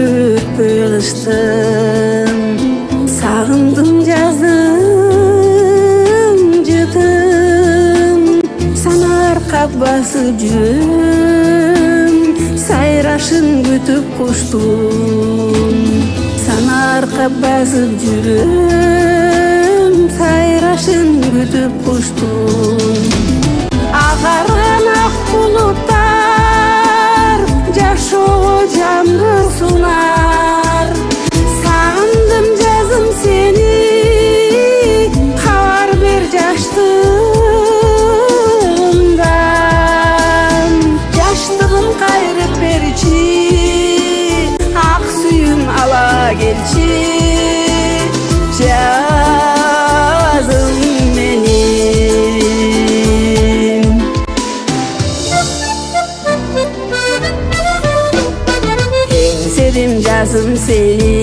өтпөй кыштым. Сагындым жаздым жытым, санар кап басып жүрөм, сайрашын күтүп куштум. Санар кап басып жүрөм, сайрашын күтүп куштум. Агарган ак булуттар жашоого жамгыр сунар. Сагындым жазым сени, кабар бер жаштыгымдан. Жаштыгым кайрып берчи, ак сүйүм ала келчи. Жазым менин еңседим жазым сени,